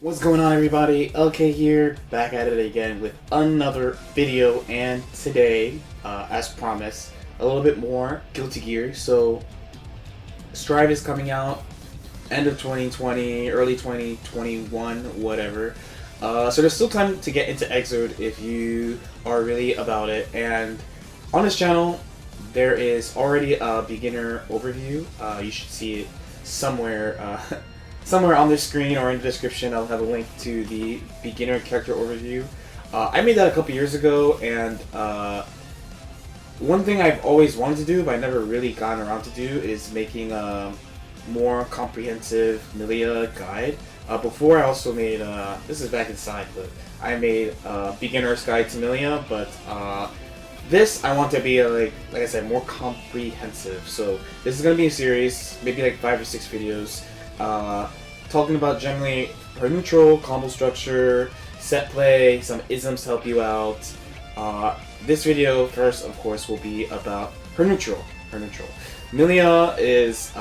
What's going on, everybody? LK here, back at it again with another video, and today, as promised, a little bit more Guilty Gear. So, Strive is coming out end of 2020, early 2021, whatever. So there's still time to get into Xrd if you are really about it. And on this channel, there is already a beginner overview. You should see it somewhere. Somewhere on the screen or in the description, I'll have a link to the beginner character overview. I made that a couple years ago, and one thing I've always wanted to do, but I never really gotten around to do, is making a more comprehensive Millia guide. Before I also made, this is back inside, but I made a beginner's guide to Millia, but this I want to be like I said, more comprehensive. So this is going to be a series, maybe like 5 or 6 videos. Talking about generally her neutral, combo structure, set play, some isms to help you out. This video first, of course, will be about her neutral. Millia is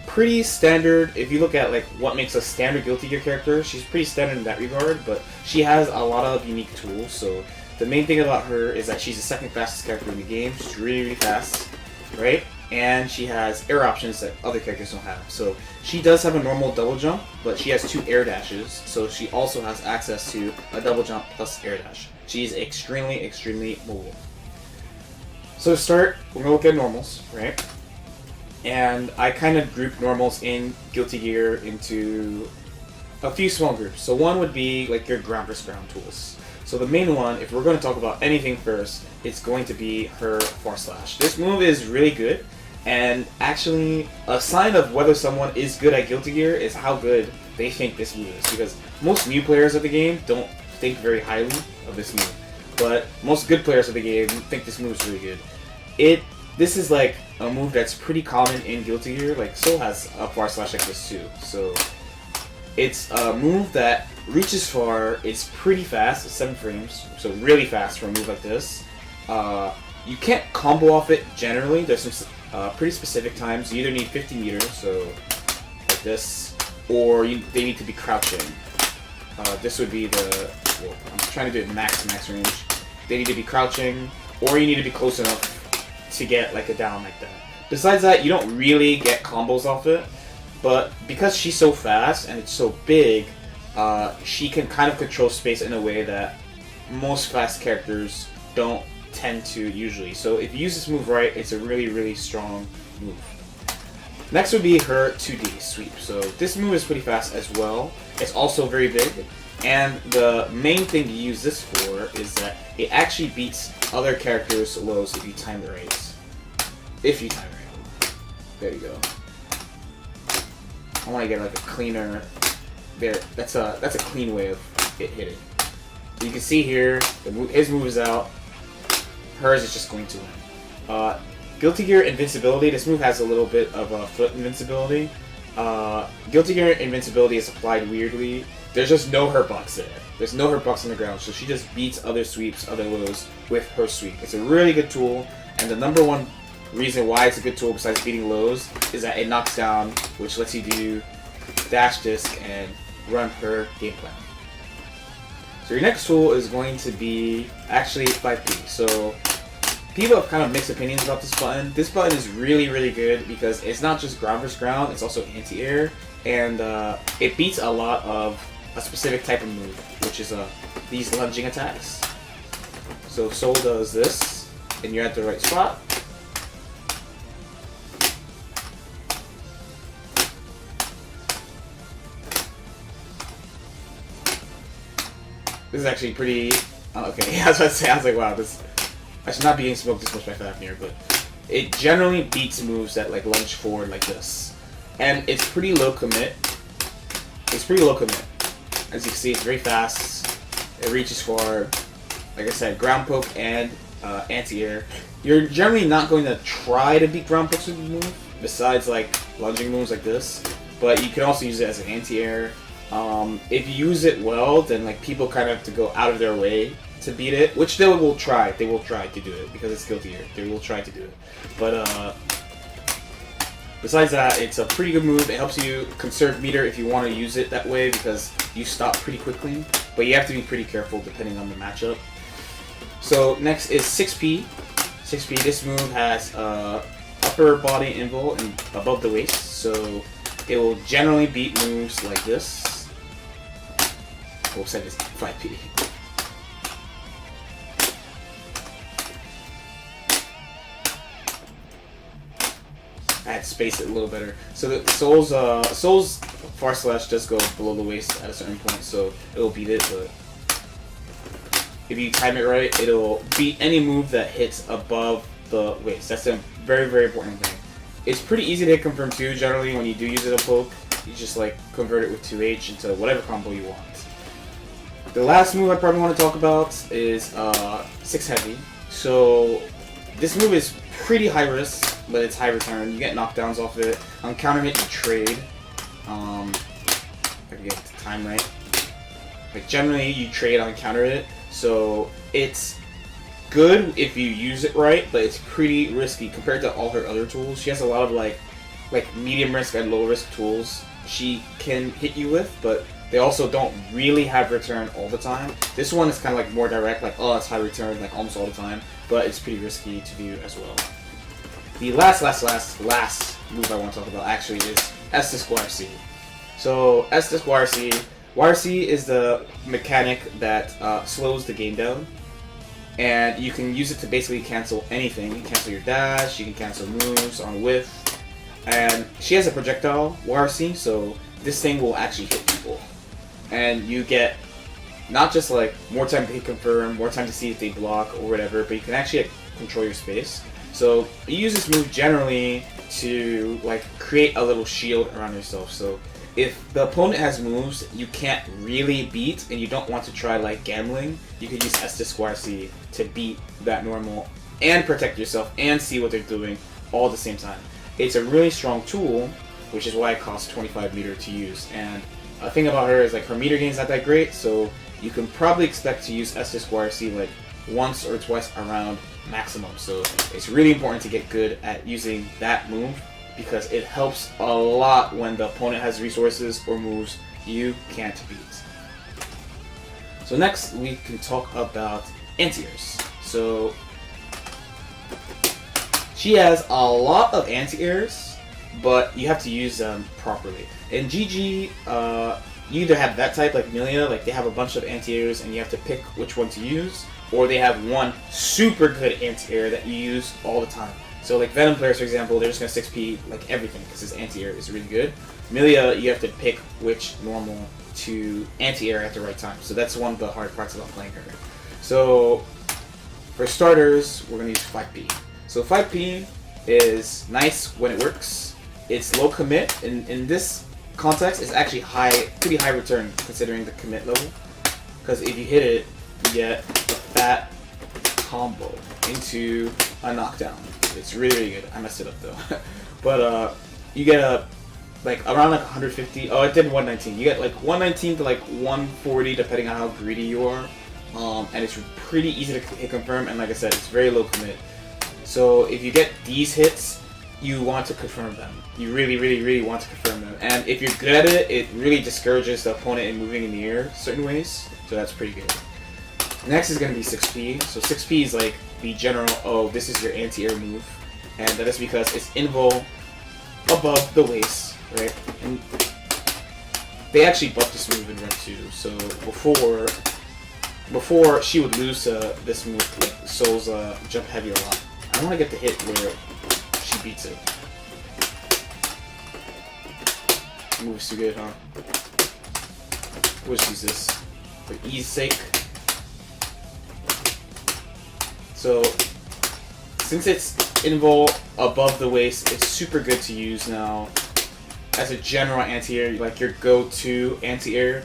pretty standard. If you look at like what makes a standard Guilty Gear character, she's pretty standard in that regard, but she has a lot of unique tools. So the main thing about her is that she's the second fastest character in the game. She's really fast, right? And she has air options that other characters don't have. So she does have a normal double jump, but she has 2 air dashes, so she also has access to a double jump plus air dash. She's extremely mobile. So to start, we're going to look at normals, right? And I kind of group normals in Guilty Gear into a few small groups. So one would be like your ground versus ground tools. So the main one, if we're going to talk about anything first, it's going to be her far slash. This move is really good. And actually, a sign of whether someone is good at Guilty Gear is how good they think this move is. Because most new players of the game don't think very highly of this move. But most good players of the game think this move is really good. This is like a move that's pretty common in Guilty Gear. Like Soul has a far slash like this too. So it's a move that reaches far. It's pretty fast, it's 7 frames. So really fast for a move like this. You can't combo off it generally. There's some pretty specific times. You either need 50 meters, so like this, or they need to be crouching. This would be the, well, I'm trying to do it max range. They need to be crouching, or you need to be close enough to get like a down like that. Besides that, you don't really get combos off it, but because she's so fast and it's so big, she can kind of control space in a way that most fast characters don't tend to usually. So if you use this move right, it's a really strong move. Next would be her 2D sweep. So this move is pretty fast as well. It's also very big, and the main thing to use this for is that it actually beats other characters' lows if you time it right. There you go. I want to get like a cleaner. There, that's a clean way of it hitting. You can see here, his move is out. Hers is just going to win. Guilty Gear Invincibility, this move has a little bit of a foot invincibility. Guilty Gear Invincibility is applied weirdly. There's just no hurtbox there. There's no hurtbox on the ground, so she just beats other sweeps, other lows with her sweep. It's a really good tool, and the number one reason why it's a good tool besides beating lows is that it knocks down, which lets you do dash disc and run her game plan. So your next tool is going to be actually 5P. So people have kind of mixed opinions about this button. This button is really good because it's not just ground versus ground, it's also anti-air, and it beats a lot of a specific type of move, which is these lunging attacks. So Soul does this, and you're at the right spot. This is actually pretty. Okay, I was about to say, I was like, wow, I should not be getting smoked this much by Fafnir, but it generally beats moves that like lunge forward like this, and it's pretty low commit. As you can see, it's very fast. It reaches far. Like I said, ground poke and anti-air. You're generally not going to try to beat ground pokes with the move, besides like lunging moves like this. But you can also use it as an anti-air. If you use it well, then like people kind of have to go out of their way to beat it, which they will try. They will try to do it because it's Guilty Gear. They will try to do it, but Besides that, it's a pretty good move. It helps you conserve meter if you want to use it that way because you stop pretty quickly. But you have to be pretty careful depending on the matchup. So next is 6P. 6P, this move has upper body invul and above the waist. So it will generally beat moves like this. We'll set this 5P. I had to space it a little better. So the Soul's far slash does go below the waist at a certain point, so it'll beat it, but if you time it right, it'll beat any move that hits above the waist. That's a very, very important thing. It's pretty easy to hit confirm too, generally when you do use it a poke. You just like convert it with 2H into whatever combo you want. The last move I probably want to talk about is 6 heavy. So this move is pretty high risk, but it's high return. You get knockdowns off it. On counter hit, you trade. If I can get the time right. Like generally, you trade on counter hit, so it's good if you use it right, but it's pretty risky compared to all her other tools. She has a lot of like medium risk and low risk tools she can hit you with, but they also don't really have return all the time. This one is kind of like more direct, like oh, it's high return like almost all the time, but it's pretty risky to do as well. The last move I want to talk about actually is S-Disc-YRC. So S-Disc-YRC, YRC is the mechanic that slows the game down, and you can use it to basically cancel anything. You can cancel your dash, you can cancel moves on whiff, and she has a projectile YRC, so this thing will actually hit people. And you get not just like more time to hit confirm, more time to see if they block or whatever, but you can actually control your space. So you use this move generally to like create a little shield around yourself. So if the opponent has moves you can't really beat and you don't want to try like gambling, you can use S-Disc-YRC to beat that normal and protect yourself and see what they're doing all at the same time. It's a really strong tool, which is why it costs 25 meter to use. And a thing about her is like her meter gain's not that great, so you can probably expect to use S-Disc-YRC like once or twice around maximum. So it's really important to get good at using that move because it helps a lot when the opponent has resources or moves you can't beat. So next we can talk about anti-airs. So she has a lot of anti-airs, but you have to use them properly. In GG, you either have that type like Millia, like they have a bunch of anti-airs and you have to pick which one to use, or they have one super good anti-air that you use all the time. So like Venom players, for example, they're just going to 6P like everything because his anti-air is really good. Millia, you have to pick which normal to anti-air at the right time. So that's one of the hard parts about playing her. So for starters, we're going to use 5P. So 5P is nice when it works. It's low commit. In this context, it's actually pretty high return considering the commit level. Because if you hit it, you get a fat combo into a knockdown. It's really, really good. I messed it up though. But you get like around like 150. Oh, it did 119. You get like 119 to like 140 depending on how greedy you are. And it's pretty easy to hit confirm. And like I said, it's very low commit. So if you get these hits, you want to confirm them. You really, really, really want to confirm them. And if you're good at it, it really discourages the opponent in moving in the air certain ways. So that's pretty good. Next is going to be 6P. So 6P is like the general, oh, this is your anti-air move. And that is because it's invul above the waist, right? And they actually buffed this move in Red 2. So before she would lose this move, like Soul's jump heavy a lot. I want to get the hit where she beats it. The move is too good, huh? We'll just use this for ease sake. So, since it's invul above the waist, it's super good to use now as a general anti-air, like your go-to anti-air.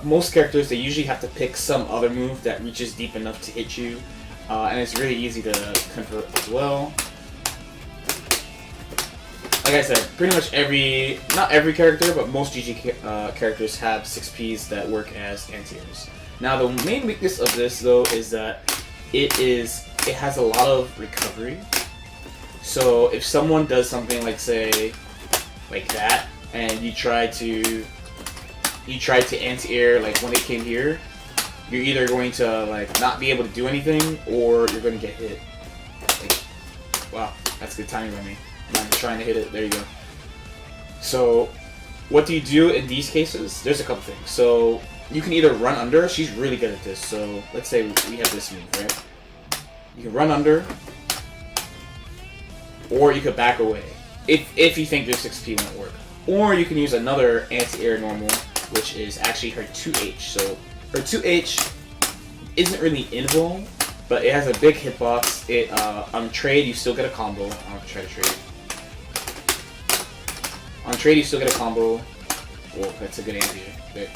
Most characters, they usually have to pick some other move that reaches deep enough to hit you, and it's really easy to convert as well. Like I said, pretty much not every character, but most GG characters have 6Ps that work as anti-airs. Now, the main weakness of this, though, is that it has a lot of recovery. So if someone does something like, say, like that, and you try to anti-air like when they came here, you're either going to like not be able to do anything, or you're going to get hit. Like, wow, that's good timing by me. I'm not trying to hit it. There you go. So what do you do in these cases? There's a couple things. So you can either run under. She's really good at this. So let's say we have this move, right? You can run under, or you could back away if you think your 6P won't work. Or you can use another anti-air normal, which is actually her 2H. So her 2H isn't really invul, but it has a big hitbox. It on trade you still get a combo. I don't have to try to trade. On trade you still get a combo. Whoa, that's a good anti-air.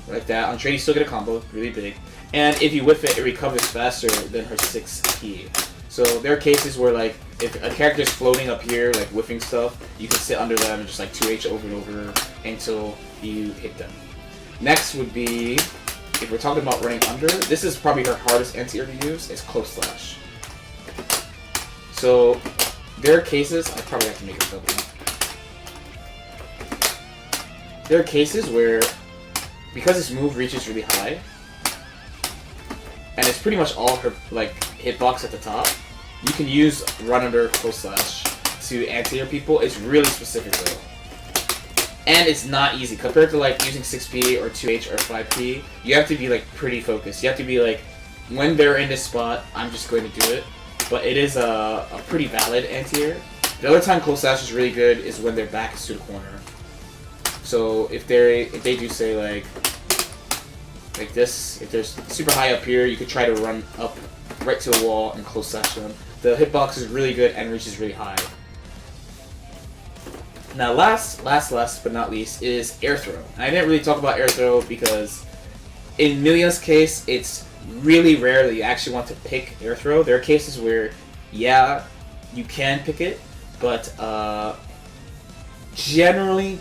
Like that. On trade you still get a combo, really big. And if you whiff it, it recovers faster than her 6P. So there are cases where, like, if a character's floating up here, like whiffing stuff, you can sit under them and just like 2H over and over until you hit them. Next would be, if we're talking about running under, this is probably her hardest anti-air to use, is Close Slash. So there are cases, I probably have to make a double. There are cases where, because this move reaches really high, and it's pretty much all her like hitbox at the top, you can use run under Close Slash to anti-air people. It's really specific though. And it's not easy. Compared to like using 6P or 2H or 5P, you have to be like pretty focused. You have to be like, when they're in this spot, I'm just going to do it. But it is a pretty valid anti-air. The other time Close Slash is really good is when their back is to the corner. So if they do say like this, if they're super high up here, you could try to run up right to the wall and Close Slash them. The hitbox is really good and reaches really high. Now last but not least is air throw. And I didn't really talk about air throw because in Millia's case, it's really rare that you actually want to pick air throw. There are cases where, yeah, you can pick it, but generally,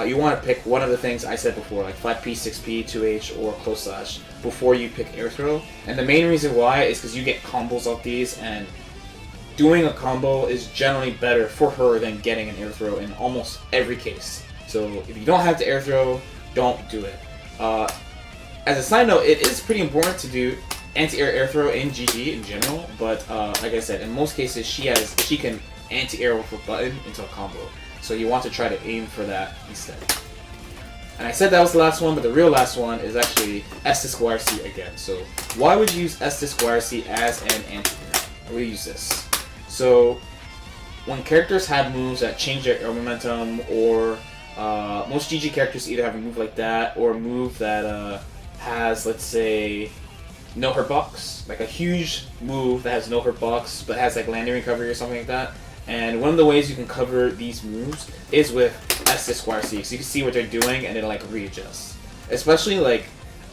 you want to pick one of the things I said before, like 5P, 6P, 2H, or Close Slash, before you pick air throw. And the main reason why is because you get combos off these, and doing a combo is generally better for her than getting an air throw in almost every case. So if you don't have to air throw, don't do it. As a side note, it is pretty important to do anti-air air throw in GG in general, but like I said, in most cases she can anti-air with a button into a combo. So you want to try to aim for that instead. And I said that was the last one, but the real last one is actually S-YRC again. So why would you use S-YRC as an anti-air? We'll use this. So when characters have moves that change their air momentum, or most GG characters either have a move like that, or a move that has, let's say, no hurt box, like a huge move that has no hurt box but has like landing recovery or something like that. And one of the ways you can cover these moves is with S-YRC, so you can see what they're doing and it'll like readjust. Especially like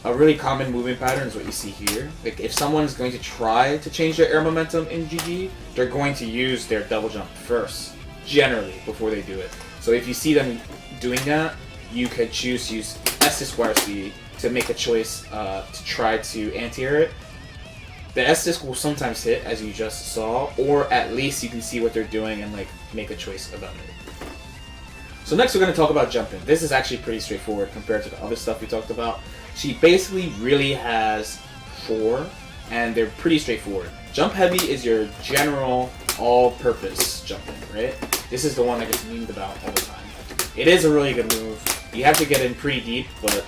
a really common movement pattern is what you see here. Like if someone's going to try to change their air momentum in GG, they're going to use their double jump first, generally, before they do it. So if you see them doing that, you could choose to use S-YRC to make a choice to try to anti-air it. The S-Disc will sometimes hit, as you just saw, or at least you can see what they're doing and like make a choice about it. So next we're going to talk about jumping. This is actually pretty straightforward compared to the other stuff we talked about. She basically really has 4, and they're pretty straightforward. Jump heavy is your general all-purpose jumping, right? This is the one that gets memed about all the time. It is a really good move. You have to get in pretty deep, but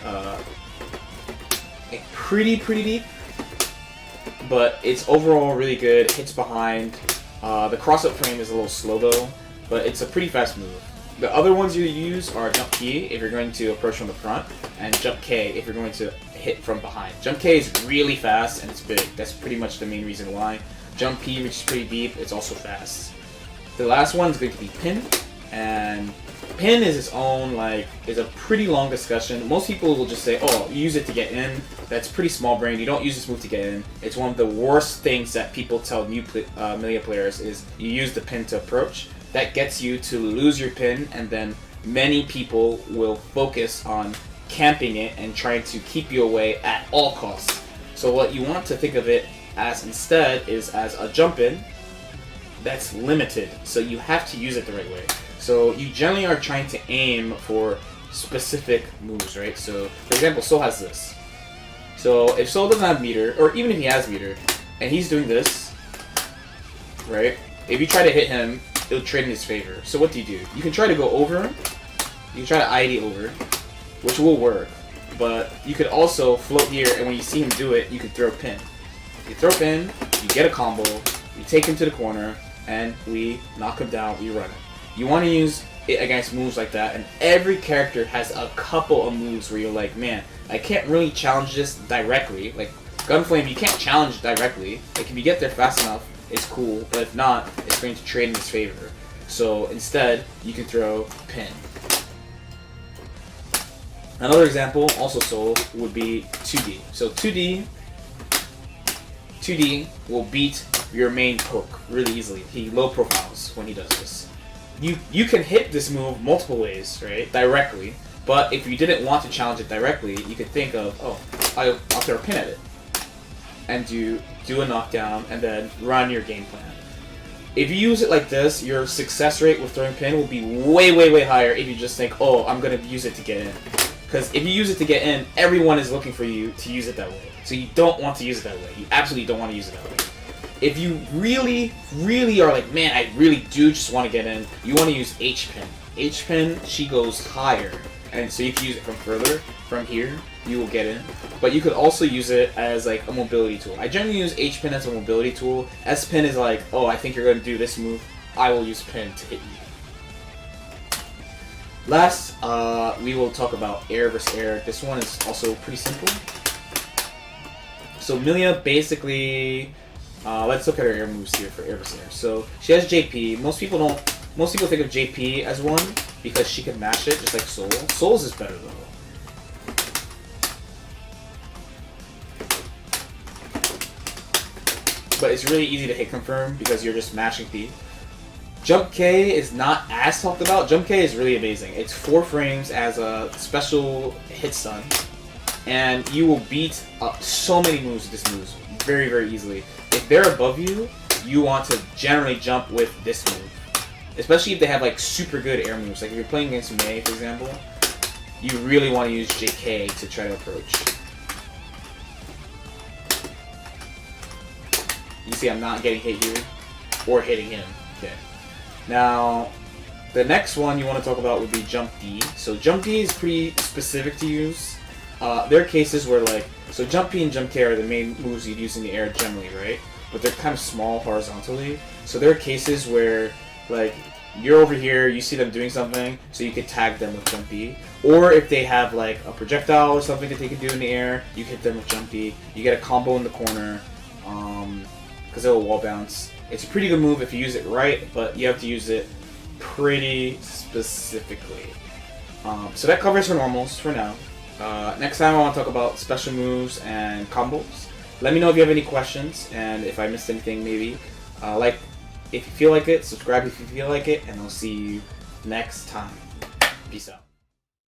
pretty deep. But it's overall really good. Hits behind. The cross-up frame is a little slow though, but it's a pretty fast move. The other ones you use are Jump P if you're going to approach from the front, and Jump K if you're going to hit from behind. Jump K is really fast and it's big. That's pretty much the main reason why. Jump P reaches pretty deep. It's also fast. The last one is going to be Pin, and Pin is its own, like, is a pretty long discussion. Most people will just say, oh, you use it to get in. That's pretty small brain. You don't use this move to get in. It's one of the worst things that people tell new Millia players is you use the pin to approach. That gets you to lose your pin, and then many people will focus on camping it and trying to keep you away at all costs. So what you want to think of it as instead is as a jump in that's limited, so you have to use it the right way. So you generally are trying to aim for specific moves, right? So for example, Soul has this. So if Soul doesn't have meter, or even if he has meter, and he's doing this, right? If you try to hit him, it'll trade in his favor. So what do? You can try to go over him. You can try to ID over, which will work. But you could also float here, and when you see him do it, you could throw pin. You throw pin, you get a combo, you take him to the corner, and we knock him down, we run it. You want to use it against moves like that, and every character has a couple of moves where you're like, man, I can't really challenge this directly. Like, Gunflame, you can't challenge directly. Like, if you get there fast enough, it's cool, but if not, it's going to trade in his favor. So instead, you can throw pin. Another example, also Soul, would be 2D. So 2D will beat your main poke really easily. He low profiles when he does this. You can hit this move multiple ways, right? Directly. But if you didn't want to challenge it directly, you could think of, oh, I'll throw a pin at it. And do a knockdown, and then run your game plan. If you use it like this, your success rate with throwing pin will be way, way, way higher if you just think, oh, I'm going to use it to get in. Because if you use it to get in, everyone is looking for you to use it that way. So you don't want to use it that way. You absolutely don't want to use it that way. If you really, really are like, man, I really do just want to get in, you want to use H-Pin. H-Pin, she goes higher. And so you can use it from further. From here, you will get in. But you could also use it as like a mobility tool. I generally use H-Pin as a mobility tool. S-Pin is like, oh, I think you're going to do this move. I will use Pin to hit you. Last, we will talk about air versus air. This one is also pretty simple. So Millia basically, let's look at her air moves here for air versus air. So she has JP. Most people think of JP as one because she can mash it just like Soul. Soul's is better though. But it's really easy to hit confirm because you're just mashing P. Jump K is not as talked about. Jump K is really amazing. It's 4 frames as a special hit stun. And you will beat up so many moves with this move very, very easily. If they're above you, you want to generally jump with this move. Especially if they have like super good air moves. Like if you're playing against May, for example, you really want to use JK to try to approach. You see I'm not getting hit here, or hitting him. Okay. Now, the next one you want to talk about would be Jump D. So Jump D is pretty specific to use. There are cases where like, so Jump P and Jump K are the main moves you'd use in the air generally, right? But they're kind of small horizontally. So there are cases where like, you're over here, you see them doing something, so you could tag them with Jump D. Or if they have like a projectile or something that they can do in the air, you hit them with Jump D. You get a combo in the corner, because it'll wall bounce. It's a pretty good move if you use it right, but you have to use it pretty specifically. So that covers for normals for now. Next time I want to talk about special moves and combos. Let me know if you have any questions, and if I missed anything maybe. Like if you feel like it, subscribe if you feel like it, and I'll see you next time. Peace out.